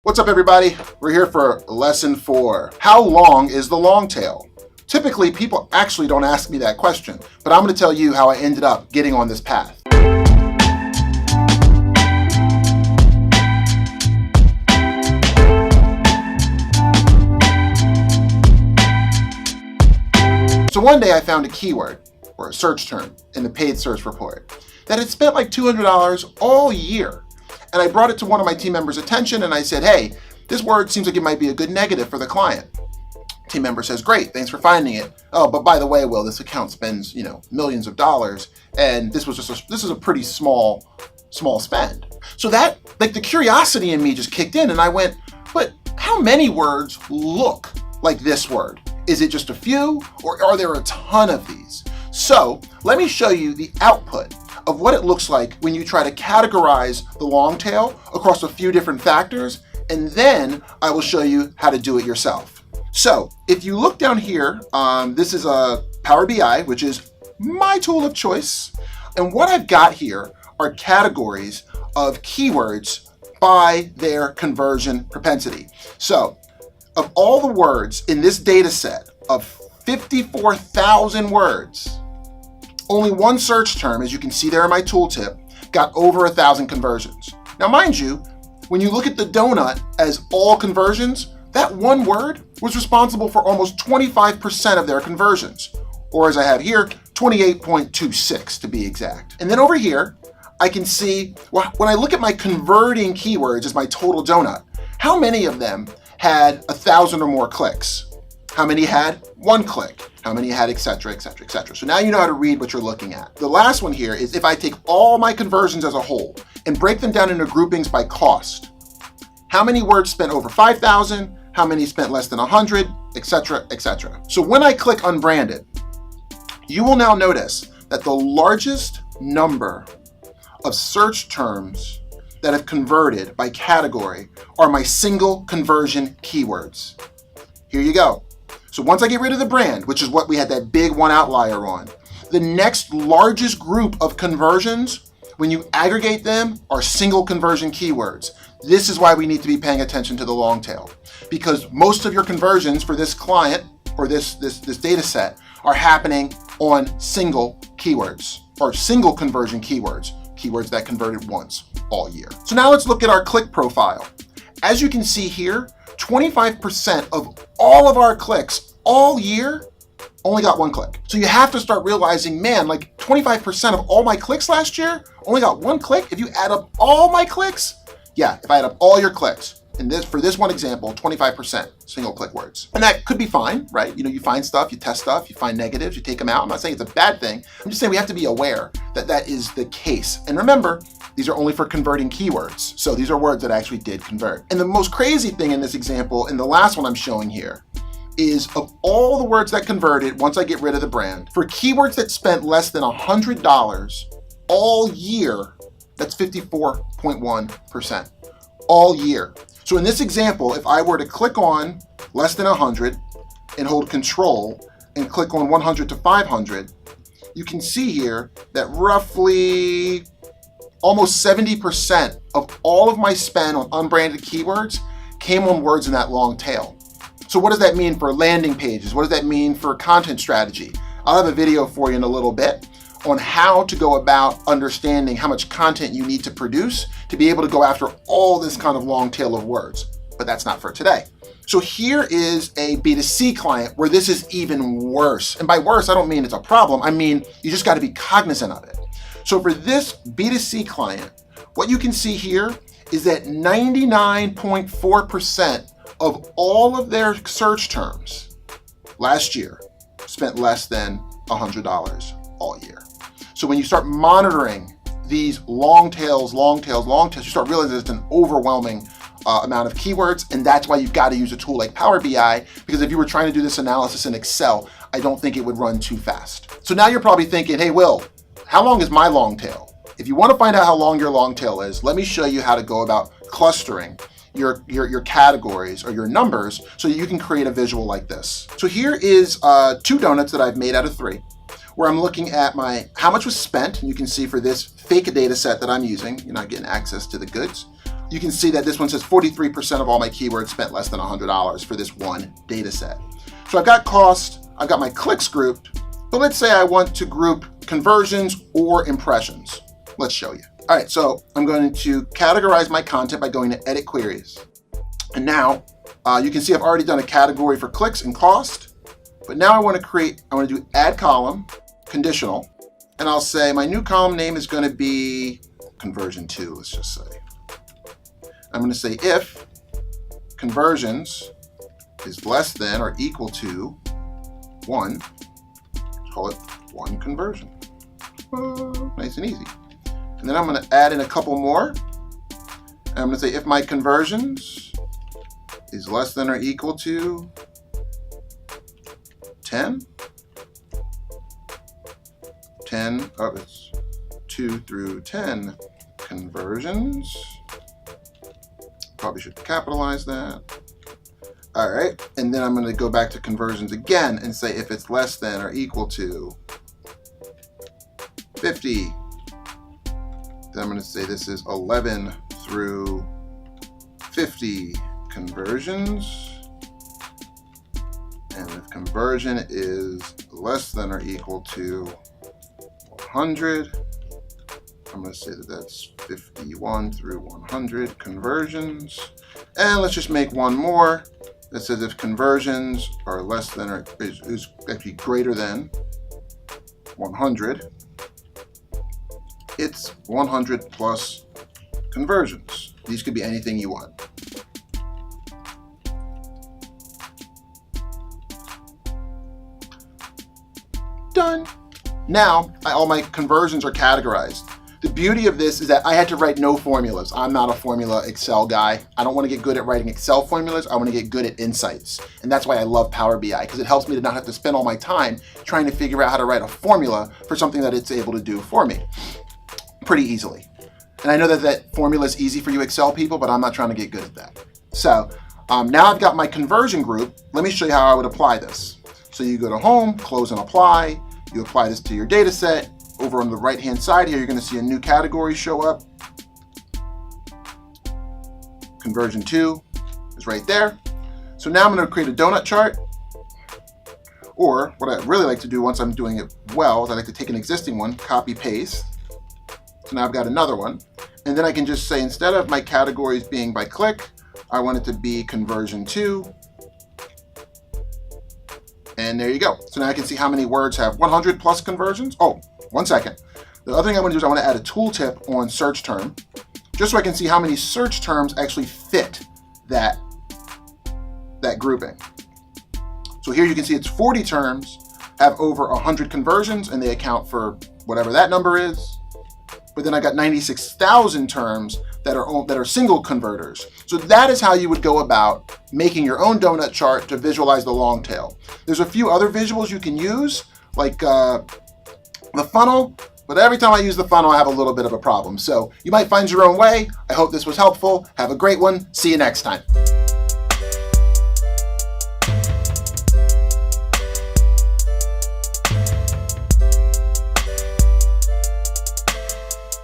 What's up, everybody? We're here for lesson 4. How long is the long tail? Typically, people actually don't ask me that question, but I'm going to tell you how I ended up getting on this path. So one day I found a keyword, or a search term, in the paid search report that had spent like $200 all year. And I brought it to one of my team members' attention and I said, hey, this word seems like it might be a good negative for the client. Team member says, great, thanks for finding it. Oh, but by the way, Will, this account spends, millions of dollars, and this is a pretty small spend. So that, the curiosity in me just kicked in and I went, but how many words look like this word? Is it just a few, or are there a ton of these? So let me show you the output of what it looks like when you try to categorize the long tail across a few different factors, and then I will show you how to do it yourself. So if you look down here, this is a Power BI, which is my tool of choice. And what I've got here are categories of keywords by their conversion propensity. So of all the words in this data set of 54,000 words, only one search term, as you can see there in my tooltip, got over 1,000 conversions. Now, mind you, when you look at the donut as all conversions, that one word was responsible for almost 25% of their conversions, or as I have here, 28.26 to be exact. And then over here, I can see, well, when I look at my converting keywords as my total donut, how many of them had 1,000 or more clicks? How many had one click? How many had et cetera, et cetera, et cetera. So now you know how to read what you're looking at. The last one here is if I take all my conversions as a whole and break them down into groupings by cost, how many words spent over 5,000? How many spent less than 100, et cetera, et cetera. So when I click unbranded, you will now notice that the largest number of search terms that have converted by category are my single conversion keywords. Here you go. So once I get rid of the brand, which is what we had that big one outlier on, the next largest group of conversions, when you aggregate them, are single conversion keywords. This is why we need to be paying attention to the long tail, because most of your conversions for this client or this data set are happening on single keywords or single conversion keywords that converted once all year. So now let's look at our click profile. As you can see here, 25% of all of our clicks all year only got one click. So you have to start realizing, man, 25% of all my clicks last year only got one click. If you add up all my clicks, if I add up all your clicks, and for this one example, 25% single click words. And that could be fine, right? You find stuff, you test stuff, you find negatives, you take them out. I'm not saying it's a bad thing. I'm just saying we have to be aware that that is the case. And remember, these are only for converting keywords. So these are words that actually did convert. And the most crazy thing in this example, in the last one I'm showing here, is of all the words that converted once I get rid of the brand, for keywords that spent less than $100 all year, that's 54.1% all year. So in this example, if I were to click on less than 100 and hold control and click on 100 to 500, you can see here that roughly almost 70% of all of my spend on unbranded keywords came on words in that long tail. So what does that mean for landing pages? What does that mean for content strategy? I'll have a video for you in a little bit on how to go about understanding how much content you need to produce to be able to go after all this kind of long tail of words. But that's not for today. So here is a B2C client where this is even worse. And by worse, I don't mean it's a problem. I mean, you just got to be cognizant of it. So for this B2C client, what you can see here is that 99.4% of all of their search terms last year spent less than $100 all year. So when you start monitoring these long tails, you start realizing it's an overwhelming amount of keywords, and that's why you've got to use a tool like Power BI, because if you were trying to do this analysis in Excel, I don't think it would run too fast. So now you're probably thinking, hey, Will, how long is my long tail? If you want to find out how long your long tail is, let me show you how to go about clustering your categories or your numbers so that you can create a visual like this. So here is 2 donuts that I've made out of 3. Where I'm looking at how much was spent, and you can see for this fake data set that I'm using, you're not getting access to the goods, you can see that this one says 43% of all my keywords spent less than $100 for this one data set. So I've got cost, I've got my clicks grouped, but let's say I want to group conversions or impressions. Let's show you. All right, so I'm going to categorize my content by going to Edit Queries. And now you can see I've already done a category for clicks and cost, but now I want to do Add Column, Conditional, and I'll say my new column name is going to be Conversion 2, let's just say. I'm going to say if conversions is less than or equal to 1, call it 1 conversion. Nice and easy. And then I'm going to add in a couple more. And I'm going to say if my conversions is less than or equal to 10, it's 2 through 10 conversions. Probably should capitalize that. All right, and then I'm going to go back to conversions again and say if it's less than or equal to 50, then I'm going to say this is 11 through 50 conversions. And if conversion is less than or equal to 100, I'm going to say that that's 51 through 100 conversions. And let's just make one more that says if conversions are less than or is actually greater than 100, it's 100 plus conversions. These could be anything you want. Done. Now, all my conversions are categorized. The beauty of this is that I had to write no formulas. I'm not a formula Excel guy. I don't want to get good at writing Excel formulas. I want to get good at insights. And that's why I love Power BI, because it helps me to not have to spend all my time trying to figure out how to write a formula for something that it's able to do for me pretty easily. And I know that that formula is easy for you Excel people, but I'm not trying to get good at that. So now I've got my conversion group. Let me show you how I would apply this. So you go to Home, Close and Apply. You apply this to your data set. Over on the right-hand side here, you're going to see a new category show up. Conversion 2 is right there. So now I'm going to create a donut chart. Or what I really like to do once I'm doing it well is I like to take an existing one, copy, paste. So now I've got another one. And then I can just say instead of my categories being by click, I want it to be conversion 2. And there you go. So now I can see how many words have 100 plus conversions. Oh, 1 second. The other thing I want to do is I want to add a tooltip on search term, just so I can see how many search terms actually fit that grouping. So here you can see it's 40 terms, have over 100 conversions, and they account for whatever that number is. But then I got 96,000 terms that are single converters. So that is how you would go about making your own donut chart to visualize the long tail. There's a few other visuals you can use, like the funnel, but every time I use the funnel, I have a little bit of a problem. So you might find your own way. I hope this was helpful. Have a great one. See you next time.